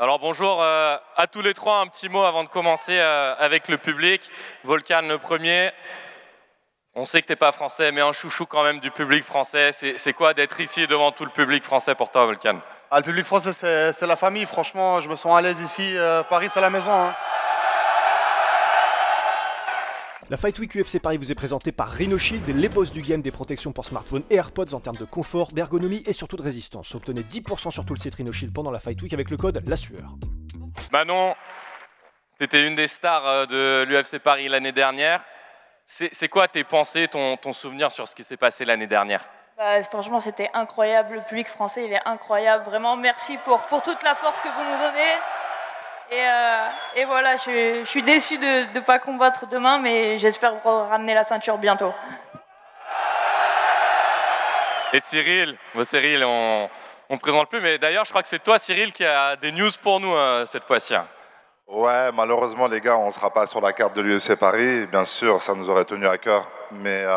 Alors bonjour à tous les trois, un petit mot avant de commencer avec le public. Volkan le premier, on sait que t'es pas français, mais un chouchou quand même du public français. C'est quoi d'être ici devant tout le public français pour toi, Volkan? Ah, le public français, c'est la famille. Franchement, je me sens à l'aise ici. Paris, c'est la maison. Hein. La Fight Week UFC Paris vous est présentée par Rhino Shield, les boss du game des protections pour smartphones et AirPods en termes de confort, d'ergonomie et surtout de résistance. Obtenez 10% sur tout le site Rhino Shield pendant la Fight Week avec le code LASUEUR. Manon, t'étais une des stars de l'UFC Paris l'année dernière. C'est quoi tes pensées, ton souvenir sur ce qui s'est passé l'année dernière? Franchement, c'était incroyable. Le public français, il est incroyable. Vraiment, merci pour toute la force que vous nous donnez. Et voilà, je suis déçu de ne pas combattre demain, mais j'espère vous ramener la ceinture bientôt. Et Cyril, Cyril, on ne présente plus, mais d'ailleurs, je crois que c'est toi, Cyril, qui a des news pour nous cette fois-ci. Ouais, malheureusement, les gars, on ne sera pas sur la carte de l'UFC Paris. Bien sûr, ça nous aurait tenu à cœur. Mais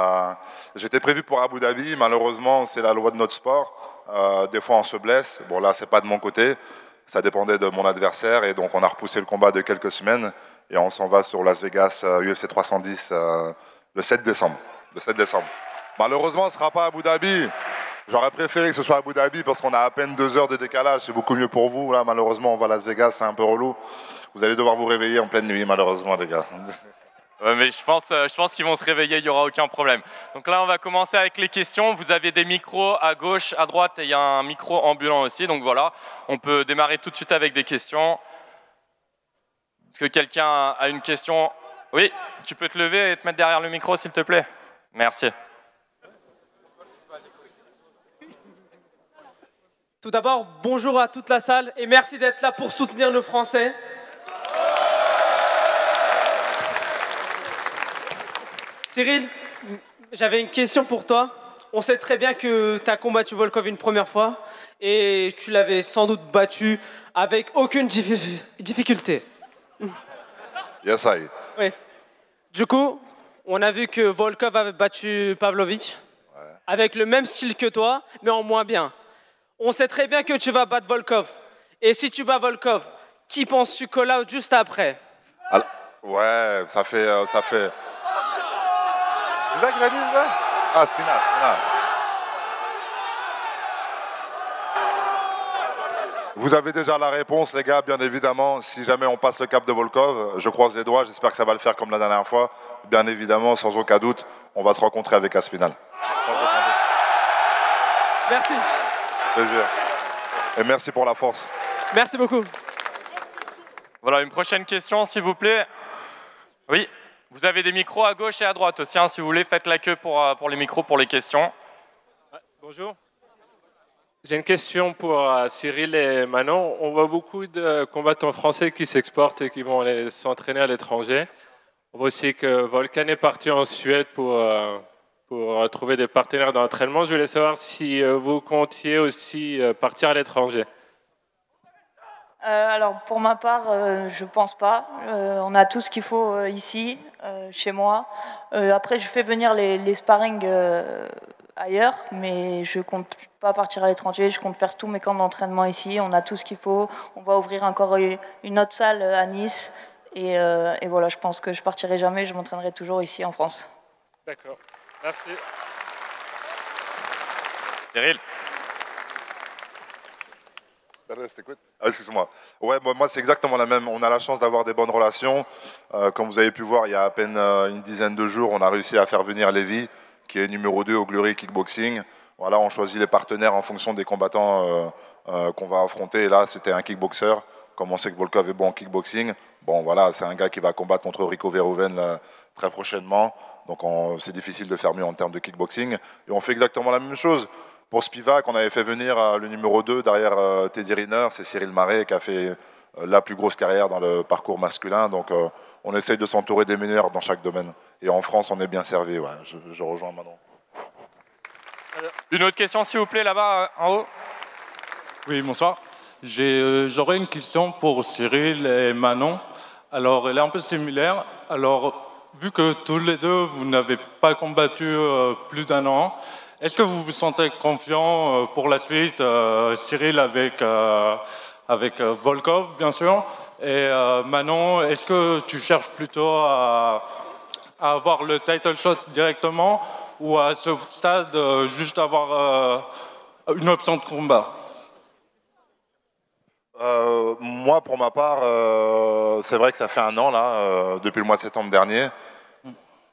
j'étais prévu pour Abu Dhabi. Malheureusement, c'est la loi de notre sport. Des fois, on se blesse. Bon, là, c'est pas de mon côté. Ça dépendait de mon adversaire. Et donc, on a repoussé le combat de quelques semaines. Et on s'en va sur Las Vegas, UFC 310, le 7 décembre. Le 7 décembre. Malheureusement, ce ne sera pas Abu Dhabi. J'aurais préféré que ce soit Abu Dhabi parce qu'on a à peine 2 heures de décalage. C'est beaucoup mieux pour vous. Là, malheureusement, on va à Las Vegas. C'est un peu relou. Vous allez devoir vous réveiller en pleine nuit, malheureusement, les gars. Ouais, mais je pense qu'ils vont se réveiller, il n'y aura aucun problème. Donc là, on va commencer avec les questions. Vous avez des micros à gauche, à droite, et il y a un micro ambulant aussi. Donc voilà, on peut démarrer tout de suite avec des questions. Est-ce que quelqu'un a une question? Oui, tu peux te lever et te mettre derrière le micro, s'il te plaît. Merci. Tout d'abord, bonjour à toute la salle et merci d'être là pour soutenir nos Français. Cyril, j'avais une question pour toi. On sait très bien que tu as combattu Volkov une première fois et tu l'avais sans doute battu avec aucune difficulté. Yes, I. Oui. Du coup, on a vu que Volkov avait battu Pavlovich avec le même style que toi, mais en moins bien. On sait très bien que tu vas battre Volkov. Et si tu bats Volkov, qui penses-tu call out juste après? Alors, ouais, ça fait... Spinal qui l'a dit, là? Ah, Spinal. Vous avez déjà la réponse, les gars, bien évidemment. Si jamais on passe le cap de Volkov, je croise les doigts, j'espère que ça va le faire comme la dernière fois. Bien évidemment, sans aucun doute, on va se rencontrer avec Aspinal. Merci. Plaisir. Et merci pour la force. Merci beaucoup. Voilà, une prochaine question, s'il vous plaît. Oui, vous avez des micros à gauche et à droite aussi. Si vous voulez, faites la queue pour les micros, pour les questions. Bonjour. J'ai une question pour Cyril et Manon. On voit beaucoup de combattants français qui s'exportent et qui vont aller s'entraîner à l'étranger. On voit aussi que Volkan est parti en Suède pour trouver des partenaires d'entraînement. Je voulais savoir si vous comptiez aussi partir à l'étranger. Alors, pour ma part, je pense pas. On a tout ce qu'il faut ici, chez moi. Après, je fais venir les sparring ailleurs, mais je compte pas partir à l'étranger. Je compte faire tous mes camps d'entraînement ici. On a tout ce qu'il faut. On va ouvrir encore une autre salle à Nice. Et voilà, je pense que je partirai jamais. Je m'entraînerai toujours ici en France. D'accord. Merci. Cyril. Excuse-moi. Ouais, moi c'est exactement la même. On a la chance d'avoir des bonnes relations. Comme vous avez pu voir, il y a à peine une dizaine de jours, on a réussi à faire venir Lévy, qui est numéro 2 au Glory Kickboxing. Voilà, on choisit les partenaires en fonction des combattants qu'on va affronter. Et là, c'était un kickboxer. Comme on sait que Volkov est bon en kickboxing, bon voilà, c'est un gars qui va combattre contre Rico Verhoeven très prochainement. Donc c'est difficile de faire mieux en termes de kickboxing. Et on fait exactement la même chose. Pour Spivak, on avait fait venir le numéro 2 derrière Teddy Riner, c'est Cyril Marais qui a fait la plus grosse carrière dans le parcours masculin. Donc on essaye de s'entourer des meilleurs dans chaque domaine. Et en France, on est bien servi. Ouais. Je rejoins Manon. Une autre question, s'il vous plaît, là-bas, en haut. Oui, bonsoir. J'aurais une question pour Cyril et Manon. Alors, elle est un peu similaire. Alors, vu que tous les deux, vous n'avez pas combattu plus d'1 an, est-ce que vous vous sentez confiant pour la suite, Cyril, avec avec Volkov, bien sûr. Et Manon, est-ce que tu cherches plutôt à avoir le title shot directement ou à ce stade juste avoir une option de combat? Moi, pour ma part, c'est vrai que ça fait un an, là, depuis le mois de septembre dernier.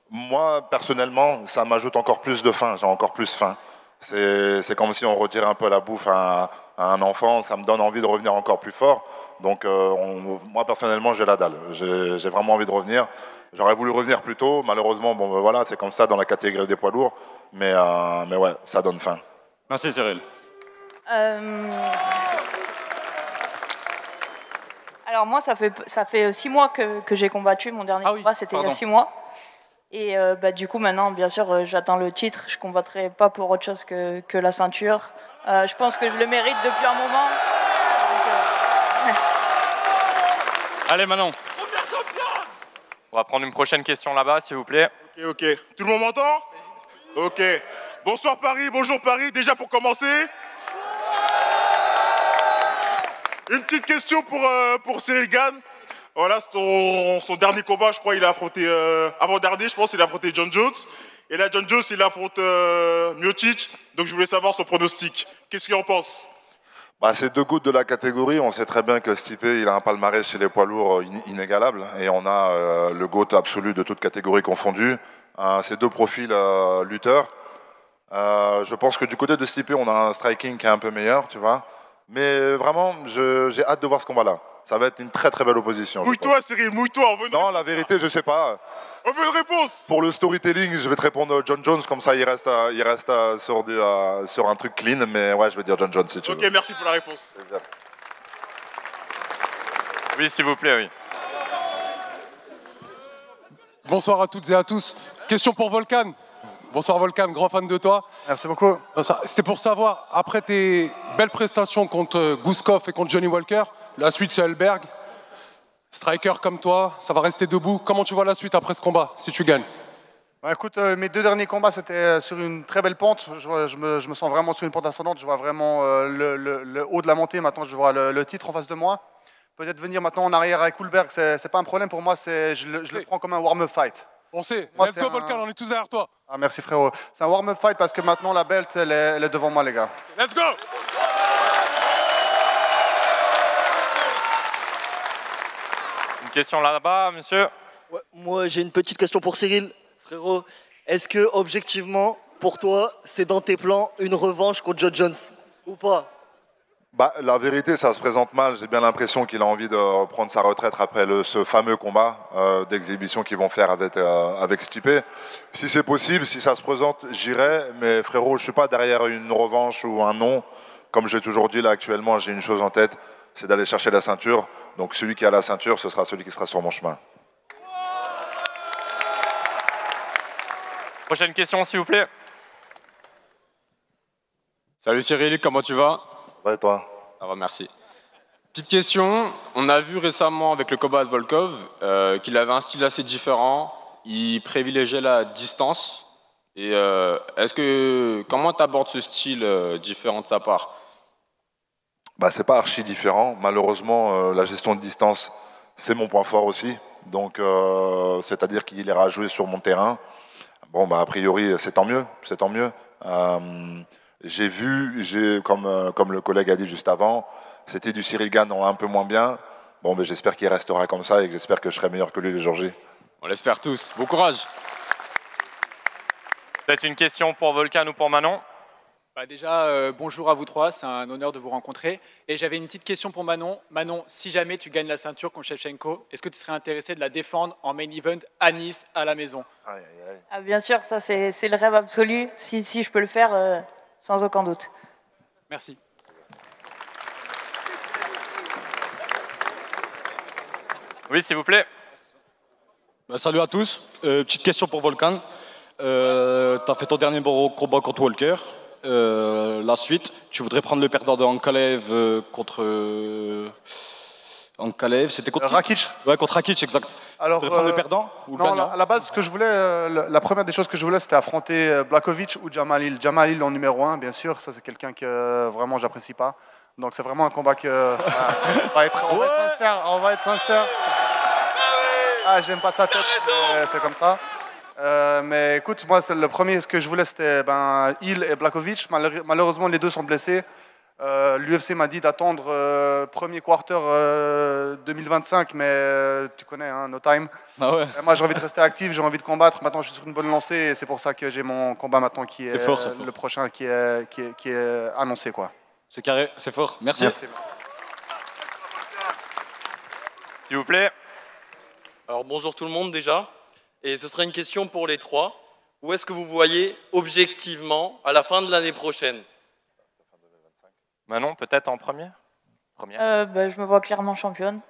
Moi, personnellement, ça m'ajoute encore plus de faim, j'ai encore plus faim. C'est comme si on retirait un peu la bouffe à un enfant, ça me donne envie de revenir encore plus fort. Donc moi, personnellement, j'ai la dalle. J'ai vraiment envie de revenir. J'aurais voulu revenir plus tôt, malheureusement, bon, voilà, c'est comme ça dans la catégorie des poids lourds. Mais ouais, ça donne faim. Merci Cyril. Alors moi, ça fait 6 mois que j'ai combattu. Mon dernier combat, c'était il y a 6 mois. Et du coup, maintenant, bien sûr, j'attends le titre. Je ne combattrai pas pour autre chose que la ceinture. Je pense que je le mérite depuis un moment. Donc, Allez, Manon. On va prendre une prochaine question là-bas, s'il vous plaît. Ok. Tout le monde m'entend? Ok. Bonsoir Paris, bonjour Paris. Déjà pour commencer, une petite question pour Cyril Gane. Voilà, c'est son dernier combat, je crois, il a affronté, avant-dernier, je pense, il a affronté John Jones. Et là, John Jones, il affronte Miocic. Donc je voulais savoir son pronostic. Qu'est-ce qu'il en pense? C'est deux gouttes de la catégorie. On sait très bien que Stipe, il a un palmarès chez les poids lourds inégalable. Et on a le GOAT absolu de toute catégorie confondue. Ces deux profils lutteurs. Je pense que du côté de Stipe, on a un striking qui est un peu meilleur, tu vois. Mais vraiment, j'ai hâte de voir ce combat-là. Ça va être une très très belle opposition. Mouille-toi Cyril, mouille-toi. Non, la vérité, je sais pas. On veut une réponse. Pour le storytelling, je vais te répondre John Jones, comme ça il reste sur un truc clean, mais ouais, je vais dire John Jones si tu veux. Ok, merci pour la réponse. Oui, s'il vous plaît, oui. Bonsoir à toutes et à tous. Question pour Volkan. Bonsoir Volkan, grand fan de toi. Merci beaucoup. C'était pour savoir, après tes belles prestations contre Gouskov et contre Johnny Walker, la suite c'est Hellberg. Striker comme toi, ça va rester debout. Comment tu vois la suite après ce combat, si tu gagnes? Écoute, mes 2 derniers combats, c'était sur une très belle pente. Je me sens vraiment sur une pente ascendante. Je vois vraiment le haut de la montée. Maintenant, je vois le titre en face de moi. Peut-être venir maintenant en arrière avec Hulberg, c'est pas un problème pour moi. Je le prends comme un warm-up fight. On sait. Moi, Let's go Volkan, on est tous derrière toi. Ah, merci frérot. C'est un warm-up fight parce que maintenant la belt, elle est devant moi, les gars. Let's go. Une question là-bas, monsieur. Ouais, moi, j'ai une petite question pour Cyril. Frérot, est-ce que, objectivement, pour toi, c'est dans tes plans une revanche contre John Jones ou pas? La vérité, ça se présente mal. J'ai bien l'impression qu'il a envie de prendre sa retraite après ce fameux combat d'exhibition qu'ils vont faire avec Stipe. Si c'est possible, si ça se présente, j'irai. Mais frérot, je ne suis pas derrière une revanche ou un nom. Comme j'ai toujours dit, là, actuellement, j'ai une chose en tête, c'est d'aller chercher la ceinture. Donc celui qui a la ceinture, ce sera celui qui sera sur mon chemin. Prochaine question, s'il vous plaît. Salut Cyril, comment tu vas? Ouais, toi? Ça va, merci. Petite question, on a vu récemment avec le combat de Volkov qu'il avait un style assez différent, il privilégiait la distance. Et comment tu abordes ce style différent de sa part? C'est pas archi différent. Malheureusement, la gestion de distance, c'est mon point fort aussi. Donc, c'est-à-dire qu'il ira jouer sur mon terrain. A priori, c'est tant mieux. C'est tant mieux. J'ai vu, comme le collègue a dit juste avant, c'était du Cyril Gane un peu moins bien. J'espère qu'il restera comme ça et que j'espère que je serai meilleur que lui le jour J. On l'espère tous. Bon courage. Peut-être une question pour Volkan ou pour Manon? Déjà, bonjour à vous trois, c'est un honneur de vous rencontrer. Et j'avais une petite question pour Manon. Manon, si jamais tu gagnes la ceinture contre Shevchenko, est-ce que tu serais intéressé de la défendre en main event à Nice, à la maison? Ah, bien sûr, ça c'est le rêve absolu. Si je peux le faire, sans aucun doute. Merci. Oui, s'il vous plaît. Salut à tous. Petite question pour Volkan. Tu as fait ton dernier combat contre Walker. La suite, tu voudrais prendre le perdant de Ankalaev contre... Ankalaev, c'était contre Rakic. Ouais, contre Rakic, exact. Alors, tu voudrais prendre le perdant ou le non, gagnant? à la base, ce que je voulais, la première des choses que je voulais, c'était affronter Blachowicz ou Jamal Hill. Jamal Hill en numéro 1, bien sûr. Ça, c'est quelqu'un que vraiment j'apprécie pas. Donc c'est vraiment un combat que on va être sincère. Ah, j'aime pas sa tête, mais c'est comme ça. Mais écoute, moi, c'est le premier, ce que je voulais, c'était Hill et Blachowicz. Malheureusement, les deux sont blessés. L'UFC m'a dit d'attendre premier quarter 2025, mais tu connais, hein, no time. Ah ouais. Moi, j'ai envie de rester actif, j'ai envie de combattre. Maintenant, je suis sur une bonne lancée et c'est pour ça que j'ai mon combat maintenant qui est, fort. le prochain qui est annoncé, quoi. C'est carré, c'est fort. Merci. S'il vous plaît. Alors bonjour tout le monde déjà, et ce sera une question pour les trois. Où est-ce que vous voyez objectivement à la fin de l'année prochaine? Manon, peut-être en première? Je me vois clairement championne.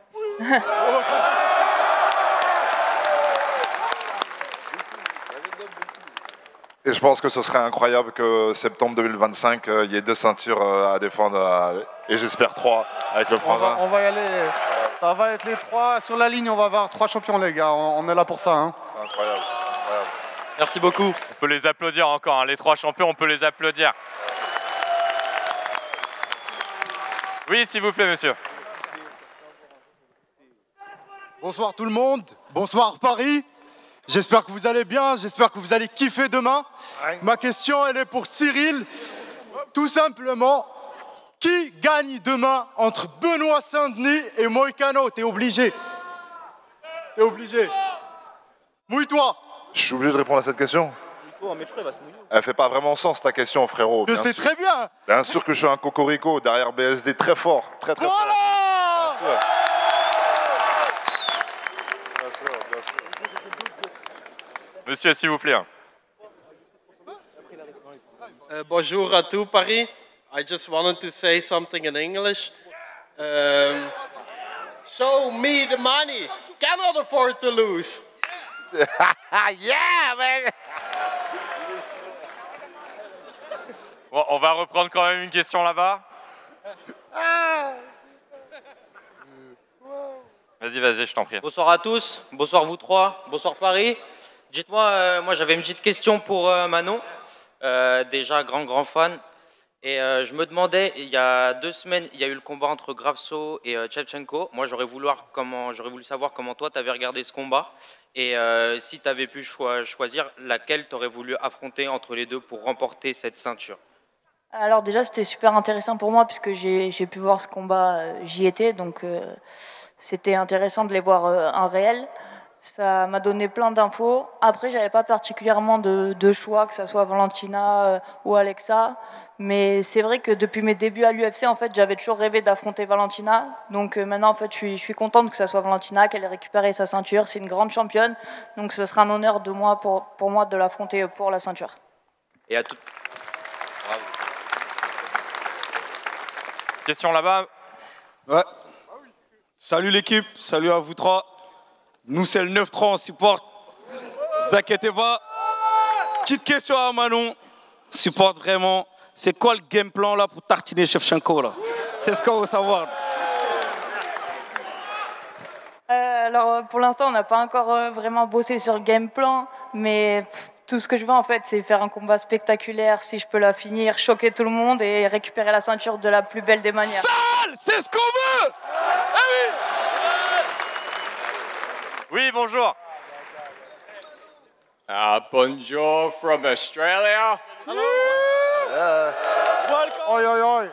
Et je pense que ce serait incroyable que septembre 2025, il y ait 2 ceintures à défendre, et j'espère 3 avec le frangin. On va y aller. Ça va être les 3 sur la ligne. On va avoir 3 champions, les gars. On est là pour ça. Hein. Incroyable. Merci beaucoup. On peut les applaudir encore. Hein. Les 3 champions, on peut les applaudir. Oui, s'il vous plaît, monsieur. Bonsoir tout le monde. Bonsoir Paris. J'espère que vous allez bien. J'espère que vous allez kiffer demain. Ma question, elle est pour Cyril. Tout simplement, qui gagne demain entre Benoît Saint-Denis et Moïcano? T'es obligé. Mouille-toi. Je suis obligé de répondre à cette question. Elle fait pas vraiment sens ta question, frérot. Je sais très bien. Bien sûr que je suis un cocorico derrière BSD très fort, très fort. Bien sûr. Monsieur, s'il vous plaît. Bonjour à tout Paris. I just wanted to say something in English. Show me the money. Cannot afford to lose. Yeah, man. Bon, on va reprendre quand même une question là-bas. Vas-y, je t'en prie. Bonsoir à tous, bonsoir vous trois, bonsoir Paris. Dites-moi, moi j'avais une petite question pour Manon. Déjà grand fan. Et je me demandais, il y a 2 semaines, il y a eu le combat entre Gravso et Shevchenko. Moi j'aurais voulu savoir comment toi tu avais regardé ce combat. Et si tu avais pu choisir, laquelle tu aurais voulu affronter entre les deux pour remporter cette ceinture. Alors déjà, c'était super intéressant pour moi puisque j'ai pu voir ce combat, j'y étais, donc c'était intéressant de les voir en réel. Ça m'a donné plein d'infos. Après, j'avais pas particulièrement de choix, que ce soit Valentina ou Alexa. Mais c'est vrai que depuis mes débuts à l'UFC, en fait, j'avais toujours rêvé d'affronter Valentina. Donc maintenant, en fait, je suis contente que ce soit Valentina, qu'elle ait récupéré sa ceinture. C'est une grande championne. Donc ce sera un honneur pour moi de l'affronter pour la ceinture. Et à tout. Bravo. Question là-bas. Ouais. Salut l'équipe, salut à vous trois. Nous, c'est le 9-3, on supporte. Ne vous inquiétez pas. Petite question à Manon. Supporte vraiment. C'est quoi le game plan là pour tartiner Shevchenko là? C'est ce qu'on veut savoir. Alors, pour l'instant, on n'a pas encore vraiment bossé sur le game plan. Mais tout ce que je veux, en fait, c'est faire un combat spectaculaire. Si je peux la finir, choquer tout le monde et récupérer la ceinture de la plus belle des manières. Sale, c'est ce qu'on veut. Ah oui. Oui, bonjour. Bonjour from Australia. Oi, oi, oi.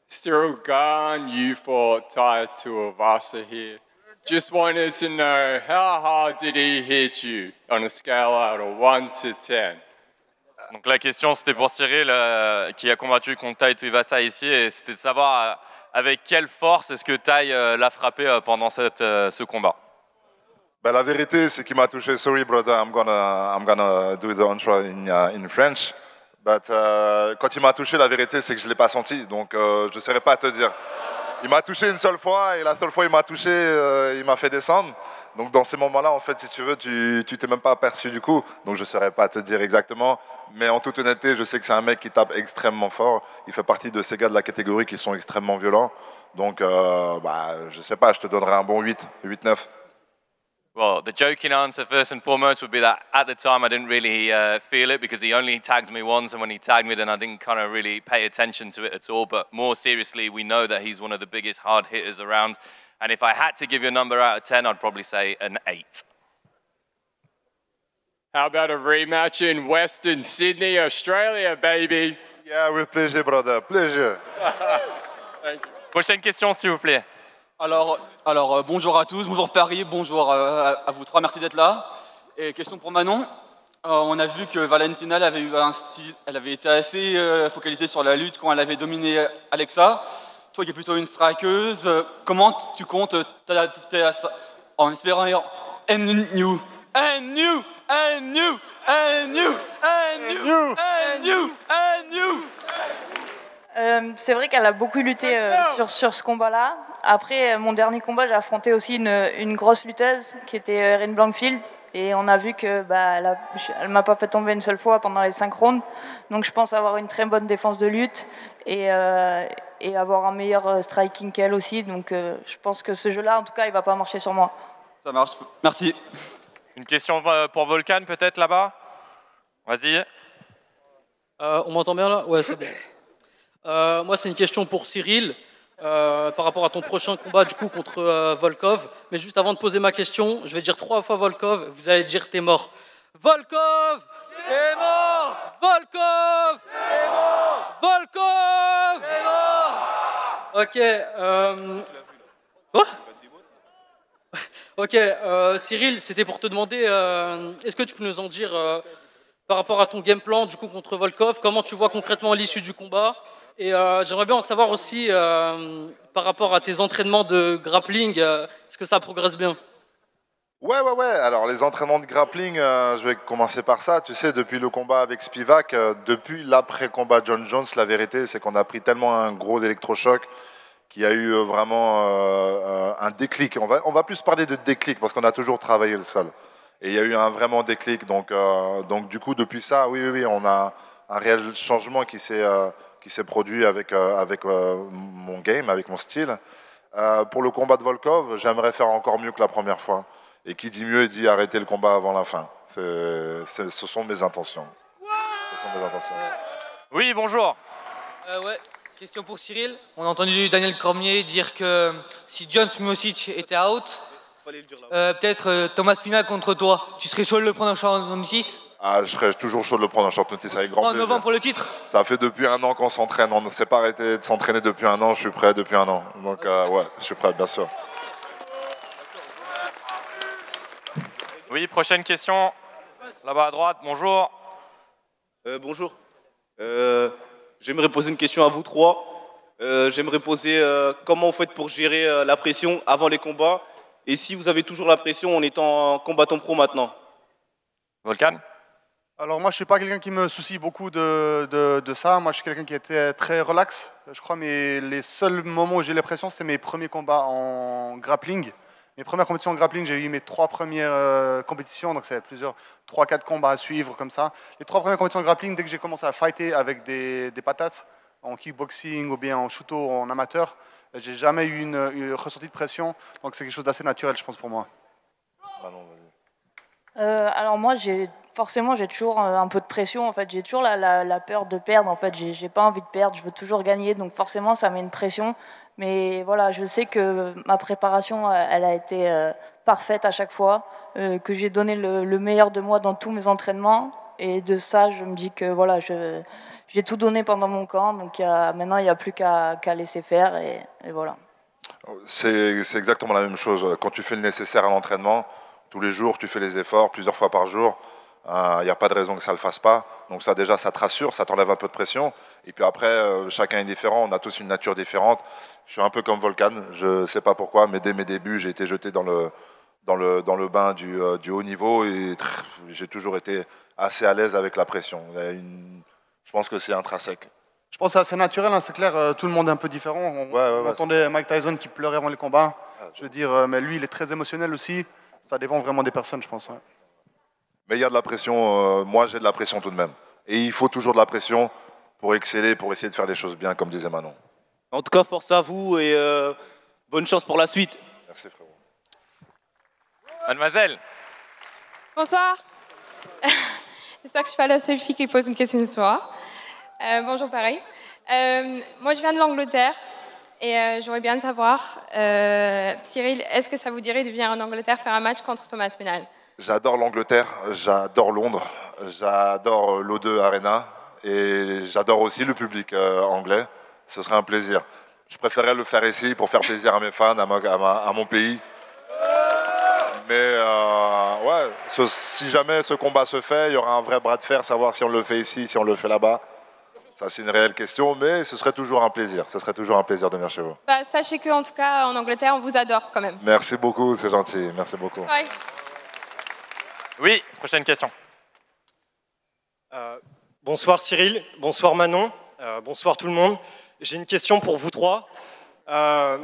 Cyril Gane, you fought Tiger Tuivasa here. Just wanted to know, how hard did he hit you on a scale out of 1 to 10? Donc la question c'était pour Cyril qui a combattu contre Tai Tuivasa ici et c'était de savoir avec quelle force est-ce que Tai l'a frappé pendant ce combat. Ben, la vérité c'est qu'il m'a touché. Sorry brother, I'm gonna do the intro in French. But quand il m'a touché, la vérité c'est que je l'ai pas senti, donc je saurais pas te dire. Il m'a touché une seule fois et la seule fois il m'a touché, il m'a fait descendre. Donc dans ces moments-là, en fait, si tu veux, tu t'es même pas aperçu du coup. Donc je saurais pas te dire exactement. Mais en toute honnêteté, je sais que c'est un mec qui tape extrêmement fort. Il fait partie de ces gars de la catégorie qui sont extrêmement violents. Donc je sais pas, je te donnerai un bon 8, 8-9. Well, the joking answer first and foremost would be that at the time I didn't really feel it because he only tagged me once, and when he tagged me then I didn't kind of really pay attention to it at all. But more seriously, we know that he's one of the biggest hard hitters around, and if I had to give you a number out of 10, I'd probably say an 8. How about a rematch in Western Sydney, Australia, baby? Yeah, with pleasure, brother. Pleasure. Thank you. Prochaine question, s'il vous plaît. Alors bonjour à tous, bonjour Paris, bonjour à vous trois, merci d'être là. Et question pour Manon. On a vu que Valentina elle avait eu un style, elle avait été assez focalisée sur la lutte quand elle avait dominé Alexa. Toi qui es plutôt une strikeuse, comment tu comptes t'adapter à ça en espérant new. C'est vrai qu'elle a beaucoup lutté sur ce combat-là. Après, mon dernier combat, j'ai affronté aussi une grosse lutteuse qui était Erin Blankfield. Et on a vu que elle m'a pas fait tomber une seule fois pendant les 5 rounds. Donc je pense avoir une très bonne défense de lutte et avoir un meilleur striking qu'elle aussi. Donc je pense que ce jeu-là, en tout cas, il va pas marcher sur moi. Ça marche, merci. Une question pour Volkan peut-être là-bas. Vas-y. On m'entend bien là? Ouais, c'est bon. Moi, c'est une question pour Cyril par rapport à ton prochain combat du coup contre Volkov. Mais juste avant de poser ma question, je vais dire 3 fois Volkov. Vous allez dire t'es mort. Volkov! T'es mort! Volkov! T'es mort! Volkov! T'es mort! Ok. Quoi? Ok. Cyril, c'était pour te demander, est-ce que tu peux nous en dire par rapport à ton game plan du coup contre Volkov, comment tu vois concrètement l'issue du combat? Et j'aimerais bien en savoir aussi par rapport à tes entraînements de grappling, est-ce que ça progresse bien? Ouais. Alors les entraînements de grappling, je vais commencer par ça. Tu sais, depuis le combat avec Spivak, depuis l'après-combat John Jones, la vérité, c'est qu'on a pris tellement un gros électrochoc qu'il y a eu vraiment un déclic. On va plus parler de déclic parce qu'on a toujours travaillé le sol. Et il y a eu un vraiment déclic. Donc du coup, depuis ça, oui, on a un réel changement qui s'est produit avec mon game, avec mon style. Pour le combat de Volkov, j'aimerais faire encore mieux que la première fois. Et qui dit mieux dit arrêter le combat avant la fin. Ce sont mes intentions. Oui, bonjour. Ouais, question pour Cyril. On a entendu Daniel Cormier dire que si John Miocic était out, peut-être Thomas Spina contre toi. Tu serais chaud de le prendre en short notice? Je serais toujours chaud de le prendre en short notice avec grand plaisir. En novembre pour le titre? Ça fait depuis 1 an qu'on s'entraîne. On ne s'est pas arrêté de s'entraîner depuis 1 an. Je suis prêt depuis 1 an. Donc ouais, je suis prêt, bien sûr. Oui, prochaine question. Là-bas à droite, bonjour. Bonjour. J'aimerais poser une question à vous trois. J'aimerais poser comment vous faites pour gérer la pression avant les combats et si vous avez toujours la pression en étant combattant pro maintenant. Volkan? Alors moi je suis pas quelqu'un qui me soucie beaucoup de ça. Moi je suis quelqu'un qui était très relax. Je crois que les seuls moments où j'ai la pression c'était mes premiers combats en grappling. Mes premières compétitions en grappling, j'ai eu mes 3 premières compétitions, donc c'est 3-4 combats à suivre comme ça. Les 3 premières compétitions en grappling, dès que j'ai commencé à fighter avec des patates, en kickboxing ou bien en shuto en amateur, j'ai jamais eu une ressentie de pression, donc c'est quelque chose d'assez naturel, je pense, pour moi. Alors moi, forcément, j'ai toujours un peu de pression. En fait, j'ai toujours la peur de perdre. En fait, j'ai pas envie de perdre. Je veux toujours gagner. Donc forcément, ça met une pression. Mais voilà, je sais que ma préparation, elle a été parfaite à chaque fois, que j'ai donné le meilleur de moi dans tous mes entraînements. Et de ça, je me dis que voilà, j'ai tout donné pendant mon camp. Donc maintenant, il n'y a plus qu'à laisser faire. Et voilà. C'est exactement la même chose. Quand tu fais le nécessaire à l'entraînement, tous les jours, tu fais les efforts, plusieurs fois par jour. Il n'y a pas de raison que ça ne le fasse pas. Donc ça déjà, ça te rassure, ça t'enlève un peu de pression. Et puis après, chacun est différent, on a tous une nature différente. Je suis un peu comme Volkan, je ne sais pas pourquoi, mais dès mes débuts, j'ai été jeté dans le bain du haut niveau et j'ai toujours été assez à l'aise avec la pression. Je pense que c'est intrinsèque. Je pense que c'est assez naturel, hein, c'est clair, tout le monde est un peu différent. On entendait Mike Tyson qui pleurait avant les combats. Je veux dire, mais lui, il est très émotionnel aussi. Ça dépend vraiment des personnes, je pense. Ouais. Mais il y a de la pression, moi j'ai de la pression tout de même. Et il faut toujours de la pression pour exceller, pour essayer de faire les choses bien, comme disait Manon. En tout cas, force à vous et bonne chance pour la suite. Merci frérot. Mademoiselle. Bonsoir. J'espère que je suis pas la seule fille qui pose une question ce soir. Bonjour Paris. Moi je viens de l'Angleterre et j'aurais bien de savoir, Cyril, est-ce que ça vous dirait de venir en Angleterre faire un match contre Thomas Pinal? J'adore l'Angleterre, j'adore Londres, j'adore l'O2 Arena et j'adore aussi le public anglais. Ce serait un plaisir. Je préférerais le faire ici pour faire plaisir à mes fans, à mon pays. Mais ouais, si jamais ce combat se fait, il y aura un vrai bras de fer, savoir si on le fait ici, si on le fait là-bas. Ça, c'est une réelle question, mais ce serait toujours un plaisir. Ce serait toujours un plaisir de venir chez vous. Bah, sachez qu'en tout cas, en Angleterre, on vous adore quand même. Merci beaucoup, c'est gentil. Merci beaucoup. Ouais. Oui, prochaine question. Bonsoir Cyril, bonsoir Manon, bonsoir tout le monde. J'ai une question pour vous trois. On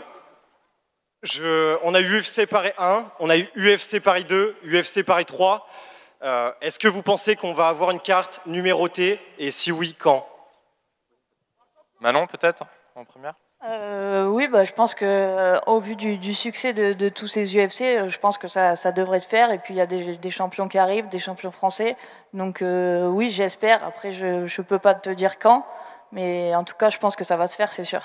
a eu UFC Paris 1, on a eu UFC Paris 2, UFC Paris 3. Est-ce que vous pensez qu'on va avoir une carte numérotée et si oui, quand? Manon, peut-être, en première? Oui, bah, je pense qu'au vu du succès de tous ces UFC, je pense que ça devrait se faire. Et puis il y a des champions qui arrivent, des champions français. Donc oui, j'espère. Après, je ne peux pas te dire quand. Mais en tout cas, je pense que ça va se faire, c'est sûr.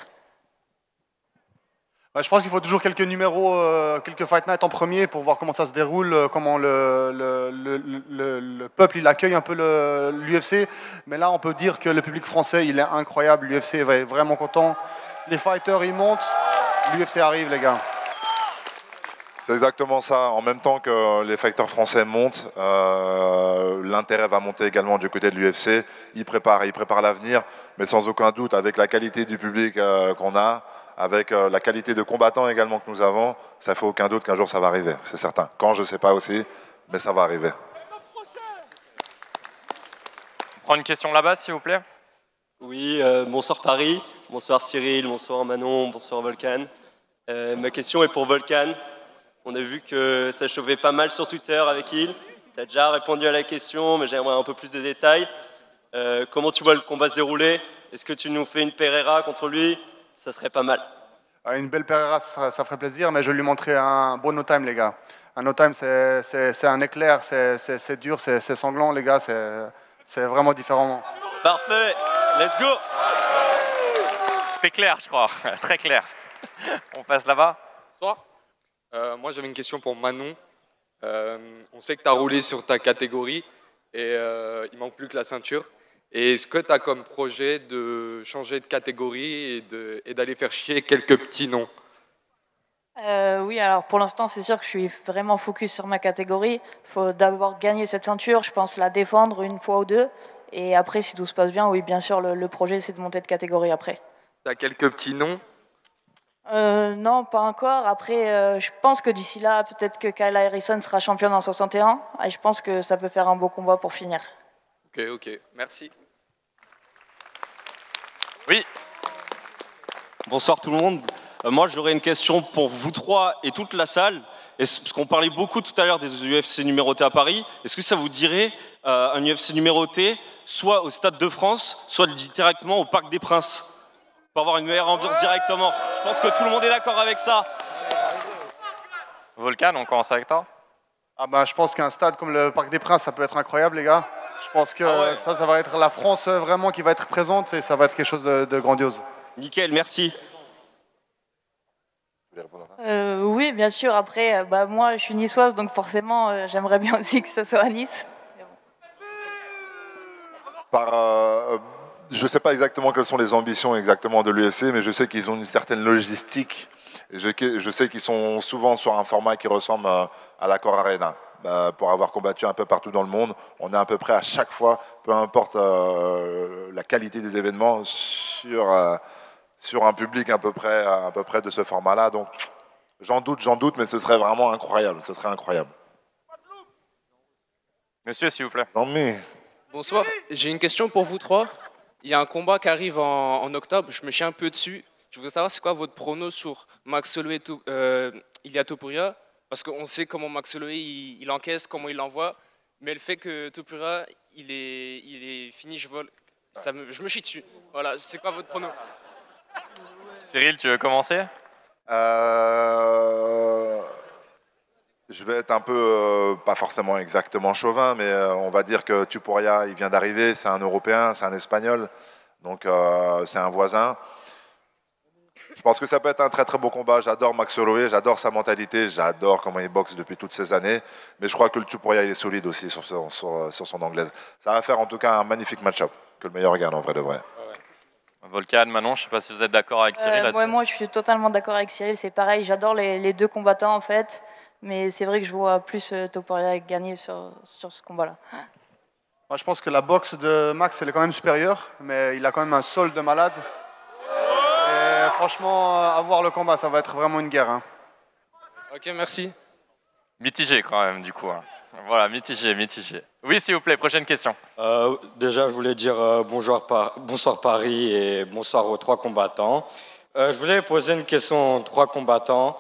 Bah, je pense qu'il faut toujours quelques numéros, quelques Fight Night en premier pour voir comment ça se déroule, comment le peuple il accueille un peu l'UFC. Mais là, on peut dire que le public français, il est incroyable. L'UFC va être vraiment content. Les fighters, ils montent. L'UFC arrive, les gars. C'est exactement ça. En même temps que les fighters français montent, l'intérêt va monter également du côté de l'UFC. Ils préparent l'avenir, mais sans aucun doute, avec la qualité du public qu'on a, avec la qualité de combattants également que nous avons, ça ne fait aucun doute qu'un jour ça va arriver, c'est certain. Quand, je ne sais pas aussi, mais ça va arriver. On prend une question là-bas, s'il vous plaît. Oui, bonsoir Paris, bonsoir Cyril, bonsoir Manon, bonsoir Volkan. Ma question est pour Volkan. On a vu que ça chauffait pas mal sur Twitter avec il. Tu as déjà répondu à la question, mais j'aimerais un peu plus de détails. Comment tu vois le combat se dérouler? Est-ce que tu nous fais une Pereira contre lui? Ça serait pas mal. Une belle Pereira, ça ferait plaisir, mais je vais lui montrer un bon no-time, les gars. Un no-time, c'est un éclair, c'est dur, c'est sanglant, les gars, c'est vraiment différent. Parfait, let's go. C'est clair, je crois, très clair. On passe là-bas. Bonsoir. Moi, j'avais une question pour Manon. On sait que tu as roulé sur ta catégorie et il manque plus que la ceinture. Et est-ce que tu as comme projet de changer de catégorie et d'aller faire chier quelques petits noms? Oui, alors pour l'instant, c'est sûr que je suis vraiment focus sur ma catégorie. Il faut d'abord gagner cette ceinture, je pense la défendre une fois ou deux. Et après, si tout se passe bien, oui, bien sûr, le projet, c'est de monter de catégorie après. Tu as quelques petits noms? Non, pas encore. Après, je pense que d'ici là, peut-être que Kyle Harrison sera championne en 61. Et je pense que ça peut faire un beau combat pour finir. Ok, merci. Oui. Bonsoir tout le monde. Moi, j'aurais une question pour vous trois et toute la salle. Parce qu'on parlait beaucoup tout à l'heure des UFC numérotés à Paris. Est-ce que ça vous dirait un UFC numéroté, soit au Stade de France, soit directement au Parc des Princes, pour avoir une meilleure ambiance directement? Je pense que tout le monde est d'accord avec ça. Volkan, on commence avec toi. Ah bah, je pense qu'un stade comme le Parc des Princes, ça peut être incroyable, les gars. Je pense que ça va être la France vraiment qui va être présente et ça va être quelque chose de grandiose. Nickel, merci. Oui, bien sûr. Après, moi, je suis niçoise, donc forcément, j'aimerais bien aussi que ce soit à Nice. Je ne sais pas exactement quelles sont les ambitions exactement de l'UFC, mais je sais qu'ils ont une certaine logistique. Je sais qu'ils sont souvent sur un format qui ressemble à l'Accor Arena. Pour avoir combattu un peu partout dans le monde, on est à peu près à chaque fois, peu importe la qualité des événements, sur un public à peu près de ce format-là. Donc j'en doute, mais ce serait vraiment incroyable. Ce serait incroyable. Monsieur, s'il vous plaît. Non mais... Bonsoir, j'ai une question pour vous trois. Il y a un combat qui arrive en octobre, je me chie un peu dessus. Je voudrais savoir c'est quoi votre prono sur Max Holloway Ilia Topuria, parce qu'on sait comment Max Holloway il encaisse, comment il l'envoie, mais le fait que Topuria il est fini, je me chie dessus. Voilà, c'est quoi votre prono? Cyril, tu veux commencer? Je Je vais être un peu, pas forcément exactement chauvin, mais on va dire que Tupuria, il vient d'arriver, c'est un Européen, c'est un Espagnol, donc c'est un voisin. Je pense que ça peut être un très très beau combat. J'adore Max Holloway, j'adore sa mentalité, j'adore comment il boxe depuis toutes ces années, mais je crois que le Tupuria, il est solide aussi sur son anglaise. Ça va faire en tout cas un magnifique match-up, que le meilleur gagne en vrai de vrai. Volcan, Manon, je ne sais pas si vous êtes d'accord avec Cyril là-dessus. Ouais, moi, je suis totalement d'accord avec Cyril. C'est pareil, j'adore les deux combattants en fait. Mais c'est vrai que je vois plus Topuria gagner sur ce combat-là. Moi, je pense que la boxe de Max, elle est quand même supérieure. Mais il a quand même un sol de malade. Et franchement, à voir le combat, ça va être vraiment une guerre. Hein. Ok, merci. Mitigé quand même, du coup. Hein. Voilà, mitigé. Oui, s'il vous plaît, prochaine question. Déjà, je voulais dire bonsoir Paris et bonsoir aux trois combattants. Je voulais poser une question aux trois combattants.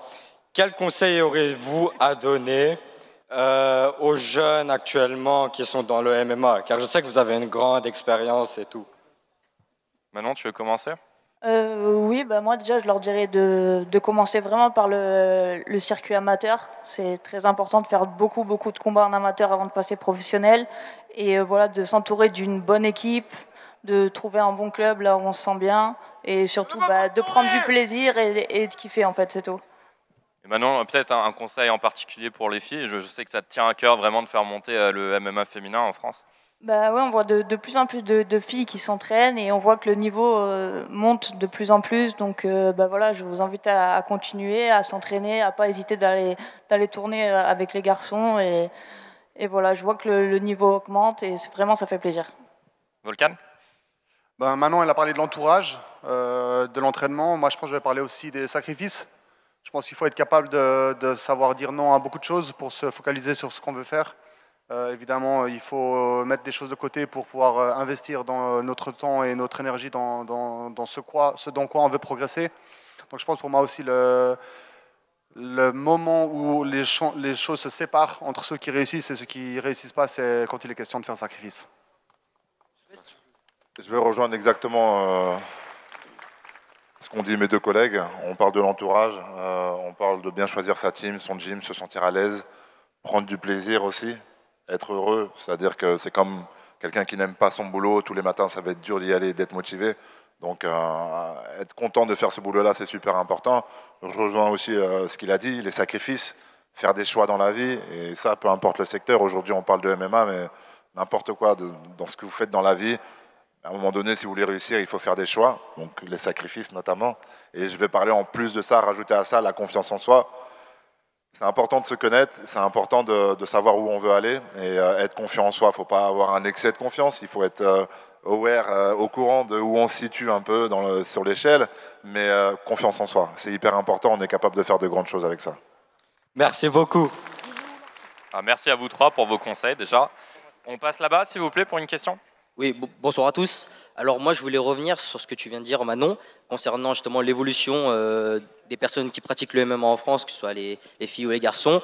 Quel conseil aurez-vous à donner aux jeunes actuellement qui sont dans le MMA? Car je sais que vous avez une grande expérience et tout. Manon, tu veux commencer? Oui, bah moi déjà je leur dirais de commencer vraiment par le circuit amateur. C'est très important de faire beaucoup de combats en amateur avant de passer professionnel. Et voilà, de s'entourer d'une bonne équipe, de trouver un bon club là où on se sent bien. Et surtout de prendre du plaisir et de kiffer en fait, c'est tout. Et Manon, peut-être un conseil en particulier pour les filles. Je sais que ça te tient à cœur vraiment de faire monter le MMA féminin en France. Bah ouais, on voit de plus en plus de filles qui s'entraînent et on voit que le niveau monte de plus en plus. Donc voilà, je vous invite à continuer, à s'entraîner, à pas hésiter d'aller tourner avec les garçons. Et voilà, je vois que le niveau augmente et vraiment ça fait plaisir. Volcan? Manon, elle a parlé de l'entourage, de l'entraînement. Moi, je pense que je vais parler aussi des sacrifices. Je pense qu'il faut être capable de savoir dire non à beaucoup de choses pour se focaliser sur ce qu'on veut faire. Évidemment, il faut mettre des choses de côté pour pouvoir investir dans notre temps et notre énergie dans ce dans quoi on veut progresser. Donc je pense pour moi aussi le moment où les choses se séparent entre ceux qui réussissent et ceux qui ne réussissent pas, c'est quand il est question de faire sacrifice. Je vais rejoindre exactement ce qu'ont dit mes deux collègues. On parle de l'entourage, on parle de bien choisir sa team, son gym, se sentir à l'aise, prendre du plaisir aussi, être heureux. C'est-à-dire que c'est comme quelqu'un qui n'aime pas son boulot, tous les matins ça va être dur d'y aller, d'être motivé. Donc être content de faire ce boulot-là, c'est super important. Je rejoins aussi ce qu'il a dit, les sacrifices, faire des choix dans la vie. Et ça, peu importe le secteur. Aujourd'hui, on parle de MMA, mais n'importe quoi dans ce que vous faites dans la vie. À un moment donné, si vous voulez réussir, il faut faire des choix, donc les sacrifices notamment. Et je vais parler en plus de ça, rajouter à ça la confiance en soi. C'est important de se connaître, c'est important de savoir où on veut aller et être confiant en soi. Il ne faut pas avoir un excès de confiance, il faut être aware, au courant de où on se situe un peu sur l'échelle, mais confiance en soi. C'est hyper important, on est capable de faire de grandes choses avec ça. Merci beaucoup. Merci à vous trois pour vos conseils déjà. On passe là-bas, s'il vous plaît, pour une question. Oui, bonsoir à tous. Alors moi, je voulais revenir sur ce que tu viens de dire, Manon, concernant justement l'évolution des personnes qui pratiquent le MMA en France, que ce soit les filles ou les garçons.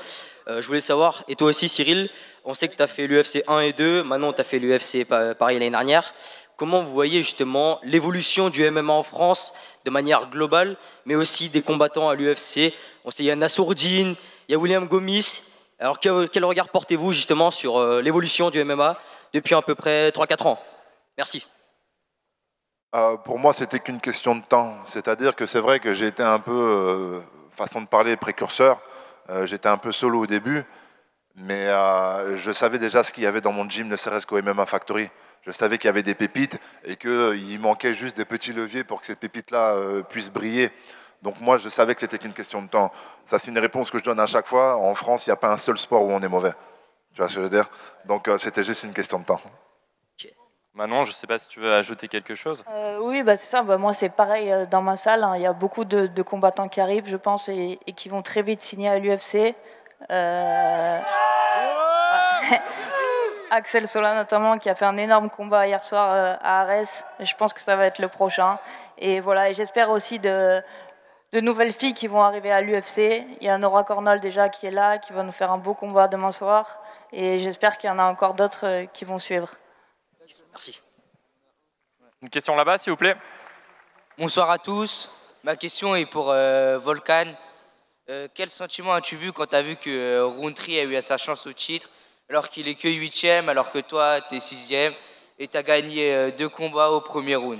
Je voulais savoir, et toi aussi Cyril, on sait que tu as fait l'UFC 1 et 2, Manon, tu as fait l'UFC Paris l'année dernière. Comment vous voyez justement l'évolution du MMA en France de manière globale, mais aussi des combattants à l'UFC? On sait il y a Nassourdine, il y a William Gomis. Alors quel regard portez-vous justement sur l'évolution du MMA depuis à peu près 3-4 ans? Merci. Pour moi, c'était qu'une question de temps. C'est-à-dire que c'est vrai que j'ai été un peu, façon de parler, précurseur. J'étais un peu solo au début, mais je savais déjà ce qu'il y avait dans mon gym, ne serait-ce qu'au MMA Factory. Je savais qu'il y avait des pépites et qu'il manquait juste des petits leviers pour que ces pépites-là puissent briller. Donc moi, je savais que c'était qu'une question de temps. Ça, c'est une réponse que je donne à chaque fois. En France, il n'y a pas un seul sport où on est mauvais. Tu vois ce que je veux dire? Donc c'était juste une question de temps. Manon, je ne sais pas si tu veux ajouter quelque chose. Oui, c'est ça. Moi, c'est pareil dans ma salle. Il y a beaucoup de combattants qui arrivent, je pense, et qui vont très vite signer à l'UFC. Axel Sola, notamment, qui a fait un énorme combat hier soir à Arès. Je pense que ça va être le prochain. Et voilà, et j'espère aussi de nouvelles filles qui vont arriver à l'UFC. Il y a Nora Cornol déjà qui est là, qui va nous faire un beau combat demain soir. Et j'espère qu'il y en a encore d'autres qui vont suivre. Merci. Une question là-bas, s'il vous plaît. Bonsoir à tous. Ma question est pour Volcan. quel sentiment as-tu vu quand tu as vu que Rountree a eu sa chance au titre, alors qu'il est que 8e, alors que toi, tu es 6e, et tu as gagné 2 combats au premier round?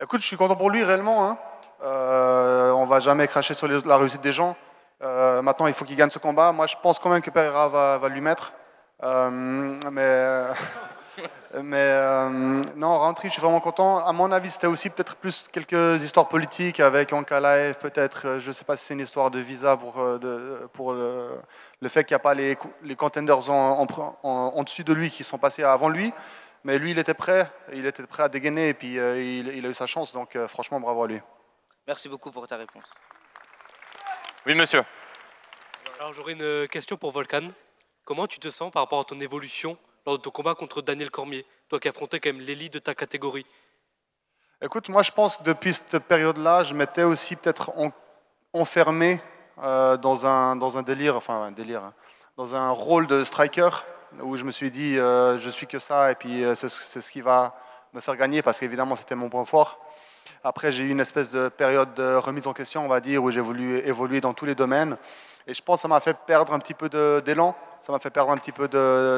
Écoute, je suis content pour lui réellement. Hein. On va jamais cracher sur la réussite des gens. Maintenant, il faut qu'il gagne ce combat. Moi, je pense quand même que Pereira va lui mettre. Non, Rountree, je suis vraiment content. À mon avis, c'était aussi peut-être plus quelques histoires politiques avec Ankalaev, peut-être. Je ne sais pas si c'est une histoire de visa pour le fait qu'il n'y a pas les contenders en dessus de lui qui sont passés avant lui. Mais lui, il était prêt à dégainer et puis il a eu sa chance. Donc franchement, bravo à lui. Merci beaucoup pour ta réponse. Oui, monsieur. Alors j'aurais une question pour Volkan. Comment tu te sens par rapport à ton évolution lors de ton combat contre Daniel Cormier, toi qui affrontais quand même l'élite de ta catégorie? Écoute, moi je pense que depuis cette période-là, je m'étais aussi peut-être enfermé dans un délire, hein, dans un rôle de striker, où je me suis dit je suis que ça et puis c'est ce qui va me faire gagner parce qu'évidemment c'était mon point fort. Après j'ai eu une espèce de période de remise en question, on va dire, où j'ai voulu évoluer dans tous les domaines et je pense que ça m'a fait perdre un petit peu d'élan, ça m'a fait perdre un petit peu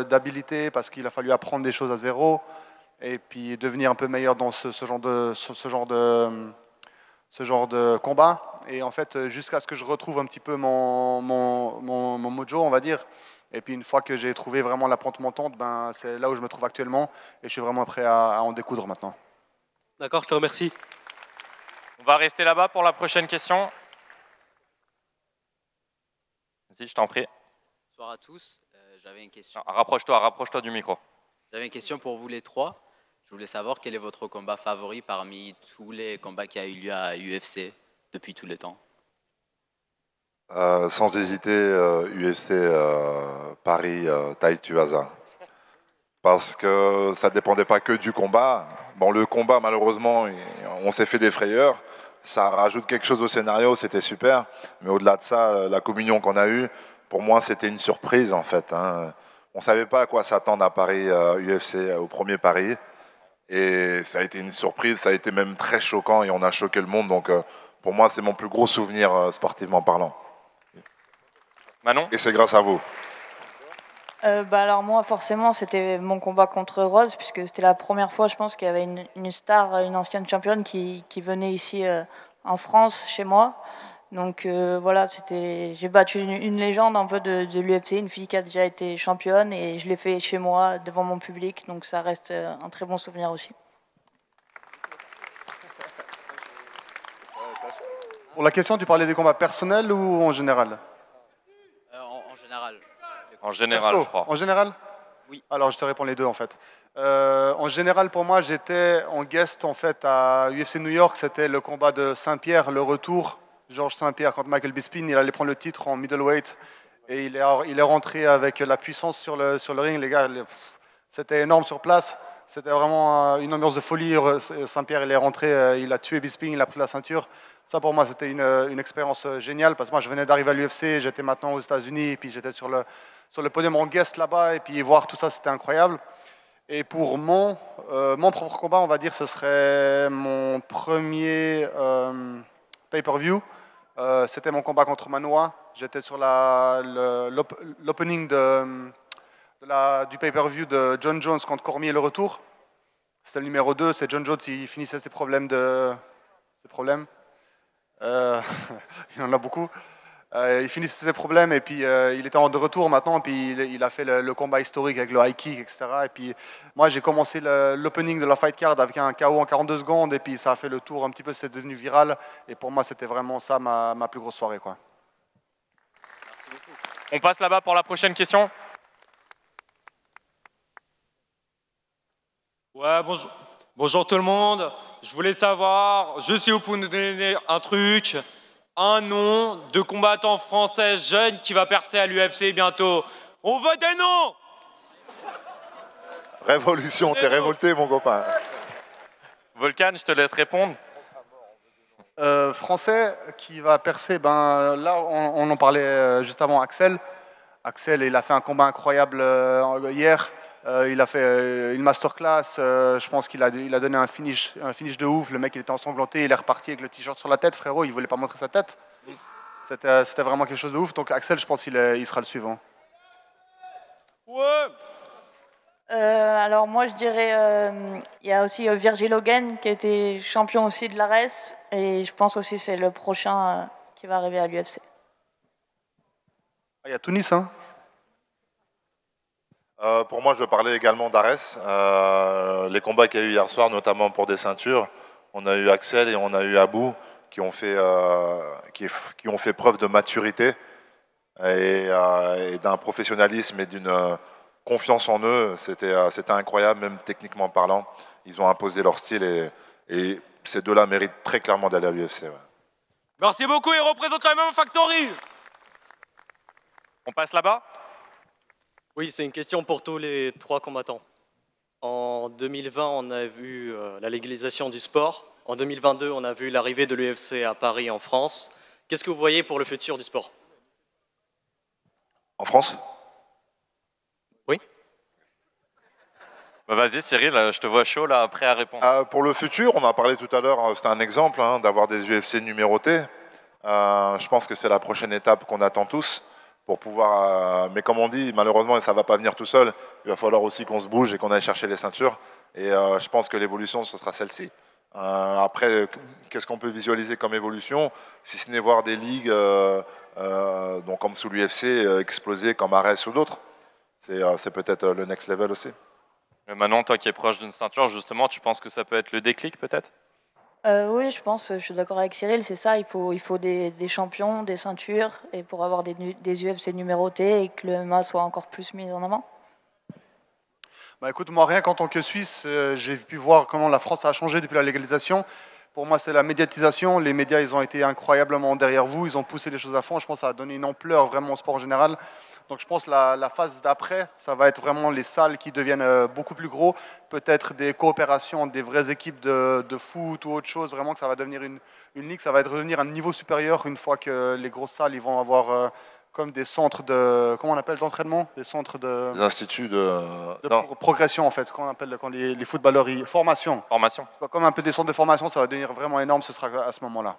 d'habilité parce qu'il a fallu apprendre des choses à zéro et puis devenir un peu meilleur dans ce genre de combat. Et en fait, jusqu'à ce que je retrouve un petit peu mon mojo, on va dire. Et puis une fois que j'ai trouvé vraiment la pente montante, ben, c'est là où je me trouve actuellement et je suis vraiment prêt à en découdre maintenant. D'accord, je te remercie. On va rester là-bas pour la prochaine question. Vas-y, je t'en prie. Bonsoir à tous. J'avais une question. Rapproche-toi du micro. J'avais une question pour vous les trois. Je voulais savoir quel est votre combat favori parmi tous les combats qui a eu lieu à UFC depuis tous les temps. Sans hésiter, UFC Paris Tai Tuivasa. Parce que ça ne dépendait pas que du combat. Bon, le combat, malheureusement, on s'est fait des frayeurs. Ça rajoute quelque chose au scénario, c'était super. Mais au-delà de ça, la communion qu'on a eue, pour moi, c'était une surprise, en fait. Hein. On ne savait pas à quoi s'attendre à Paris, UFC, au premier Paris. Et ça a été une surprise, ça a été même très choquant et on a choqué le monde. Donc, pour moi, c'est mon plus gros souvenir sportivement parlant. Manon ? Et c'est grâce à vous. Alors moi, forcément, c'était mon combat contre Rose, puisque c'était la première fois, je pense, qu'il y avait une star, une ancienne championne qui venait ici en France, chez moi. Donc voilà, j'ai battu une légende un peu de l'UFC, une fille qui a déjà été championne, et je l'ai fait chez moi, devant mon public, donc ça reste un très bon souvenir aussi. Pour la question, tu parlais des combats personnels ou en général? En général. En général, je crois. En général? Oui. Alors, je te réponds les deux, en fait. En général, pour moi, j'étais en guest, en fait, à UFC New York. C'était le combat de Saint-Pierre, le retour. Georges Saint-Pierre contre Michael Bisping. Il allait prendre le titre en middleweight. Et il est rentré avec la puissance sur le ring. Les gars, c'était énorme sur place. C'était vraiment une ambiance de folie. Saint-Pierre, il est rentré, il a tué Bisping, il a pris la ceinture. Ça, pour moi, c'était une expérience géniale. Parce que moi, je venais d'arriver à l'UFC. J'étais maintenant aux États-Unis. Et puis, j'étais sur le podium en guest là-bas, et puis voir tout ça, c'était incroyable. Et pour mon propre combat, on va dire, ce serait mon premier pay-per-view. C'était mon combat contre Manoa. J'étais sur l'opening du pay-per-view de John Jones contre Cormier, le retour. C'était le numéro 2, c'est John Jones, il finissait ses problèmes. Il en a beaucoup. Il finissait ses problèmes et puis il était de retour maintenant. Et puis il a fait le combat historique avec le high kick, etc. Et puis moi j'ai commencé l'opening de la fight card avec un KO en 42 secondes et puis ça a fait le tour un petit peu, c'est devenu viral. Et pour moi c'était vraiment ça ma plus grosse soirée, quoi. Merci beaucoup. On passe là-bas pour la prochaine question. Ouais, bonjour tout le monde. Je voulais savoir, je suis où pour nous donner un truc. Un nom de combattant français jeune qui va percer à l'UFC bientôt. On veut des noms! Révolution, t'es révolté, mon copain. Volkan, je te laisse répondre. Français qui va percer, ben là on en parlait juste avant, Axel. Axel, il a fait un combat incroyable hier. Il a fait une masterclass. Je pense qu'il a donné un finish de ouf. Le mec, il était ensanglanté. Il est reparti avec le t-shirt sur la tête, frérot. Il voulait pas montrer sa tête. C'était vraiment quelque chose de ouf. Donc Axel, je pense qu'il sera le suivant. Ouais. Alors moi je dirais, il y a aussi Virgil Hogan qui a été champion aussi de l'Ares et je pense aussi que c'est le prochain qui va arriver à l'UFC. Il y a Tunis, hein. Pour moi, je parlais également d'Ares. Les combats qu'il y a eu hier soir, notamment pour des ceintures, on a eu Axel et on a eu Abou qui ont fait preuve de maturité et d'un professionnalisme et d'une confiance en eux. C'était incroyable, même techniquement parlant. Ils ont imposé leur style et ces deux-là méritent très clairement d'aller à l'UFC. Ouais. Merci beaucoup, ils représentent quand même Factory. On passe là-bas? Oui, c'est une question pour tous les 3 combattants. En 2020, on a vu la légalisation du sport. En 2022, on a vu l'arrivée de l'UFC à Paris, en France. Qu'est-ce que vous voyez pour le futur du sport? En France? Oui. Bah vas-y Cyril, je te vois chaud là, prêt à répondre. Pour le futur, on a parlé tout à l'heure, c'était un exemple d'avoir des UFC numérotés. Je pense que c'est la prochaine étape qu'on attend tous pour pouvoir... mais comme on dit, malheureusement, ça ne va pas venir tout seul. Il va falloir aussi qu'on se bouge et qu'on aille chercher les ceintures. Et je pense que l'évolution, ce sera celle-ci. Après, qu'est-ce qu'on peut visualiser comme évolution, si ce n'est voir des ligues donc comme sous l'UFC exploser comme Ares ou d'autres. C'est peut-être le next level aussi. Mais Manon, toi qui es proche d'une ceinture, justement, tu penses que ça peut être le déclic peut-être? Oui, je suis d'accord avec Cyril, c'est ça, il faut des champions, des ceintures, et pour avoir des UFC numérotés et que le MMA soit encore plus mis en avant. Bah écoute, moi rien qu'en tant que Suisse, j'ai pu voir comment la France a changé depuis la légalisation. Pour moi, c'est la médiatisation. Les médias, ils ont été incroyablement derrière vous, ils ont poussé les choses à fond. Je pense que ça a donné une ampleur vraiment au sport en général. Donc je pense que la phase d'après, ça va être vraiment les salles qui deviennent beaucoup plus gros, peut-être des coopérations, des vraies équipes de foot ou autre chose, vraiment que ça va devenir une ligue, ça va devenir un niveau supérieur une fois que les grosses salles ils vont avoir comme des centres de, comment on appelle d'entraînement, des centres de... Des instituts de progression en fait, qu'on appelle quand les footballeurs, formation. Formation. Comme un peu des centres de formation, ça va devenir vraiment énorme, ce sera à ce moment-là.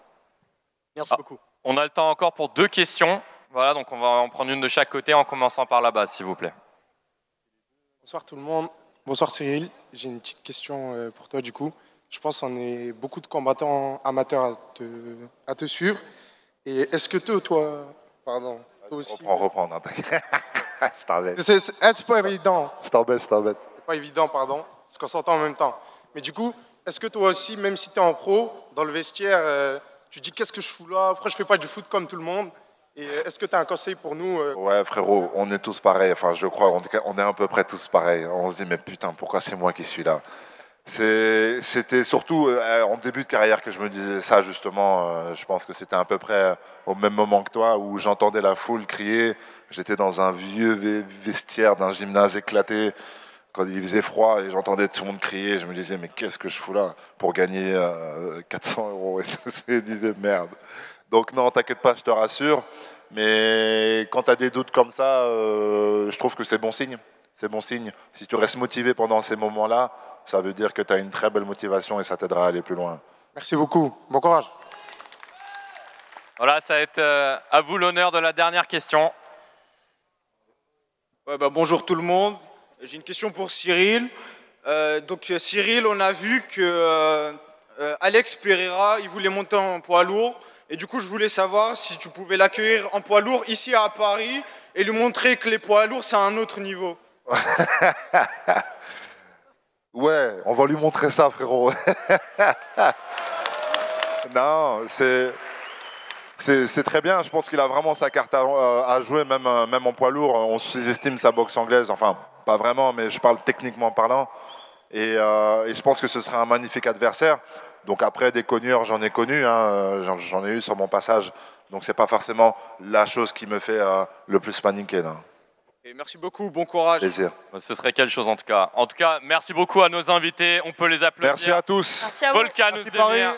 Merci beaucoup. On a le temps encore pour 2 questions. Voilà, donc on va en prendre une de chaque côté en commençant par là-bas, s'il vous plaît. Bonsoir tout le monde. Bonsoir Cyril. J'ai une petite question pour toi du coup. Je pense qu'on est beaucoup de combattants amateurs à te suivre. Et est-ce que toi aussi... Reprends. Je t'embête. C'est pas évident. Je t'embête. C'est pas évident, pardon, parce qu'on s'entend en même temps. Mais du coup, est-ce que toi aussi, même si tu es en pro, dans le vestiaire, tu dis qu'est-ce que je fous là? Pourquoi je fais pas du foot comme tout le monde? Et est-ce que tu as un conseil pour nous Ouais, frérot, on est tous pareils. Enfin, je crois, on est à peu près tous pareils. On se dit, mais putain, pourquoi c'est moi qui suis là? C'était surtout en début de carrière que je me disais ça, justement. Je pense que c'était à peu près au même moment que toi, où j'entendais la foule crier. J'étais dans un vieux vestiaire d'un gymnase éclaté, quand il faisait froid, et j'entendais tout le monde crier. Je me disais, mais qu'est-ce que je fous là pour gagner 400 €? Et tout ça, je disais, merde. Donc non, t'inquiète pas, je te rassure. Mais quand tu as des doutes comme ça, je trouve que c'est bon signe. C'est bon signe. Si tu restes motivé pendant ces moments-là, ça veut dire que tu as une très belle motivation et ça t'aidera à aller plus loin. Merci beaucoup. Bon courage. Voilà, ça va être à vous l'honneur de la dernière question. Ouais, bonjour tout le monde. J'ai une question pour Cyril. Donc Cyril, on a vu que Alex Pereira, il voulait monter en poids lourd. Et du coup, je voulais savoir si tu pouvais l'accueillir en poids lourd ici à Paris et lui montrer que les poids lourds, c'est un autre niveau. Ouais, on va lui montrer ça, frérot. Non, c'est très bien. Je pense qu'il a vraiment sa carte à jouer, même en poids lourd. On sous-estime sa boxe anglaise. Enfin, pas vraiment, mais je parle techniquement parlant. Et je pense que ce serait un magnifique adversaire. Donc après, des cogneurs, j'en ai connu, j'en ai eu sur mon passage. Donc c'est pas forcément la chose qui me fait le plus paniquer. Non. Et merci beaucoup, bon courage. Plaisir. Ce serait quelque chose en tout cas. En tout cas, merci beaucoup à nos invités. On peut les applaudir. Merci à tous. Merci à vous. Volkan Ozdemir,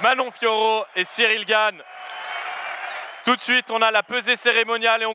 Manon Fiorot et Cyril Gane. Tout de suite, on a la pesée cérémoniale et on...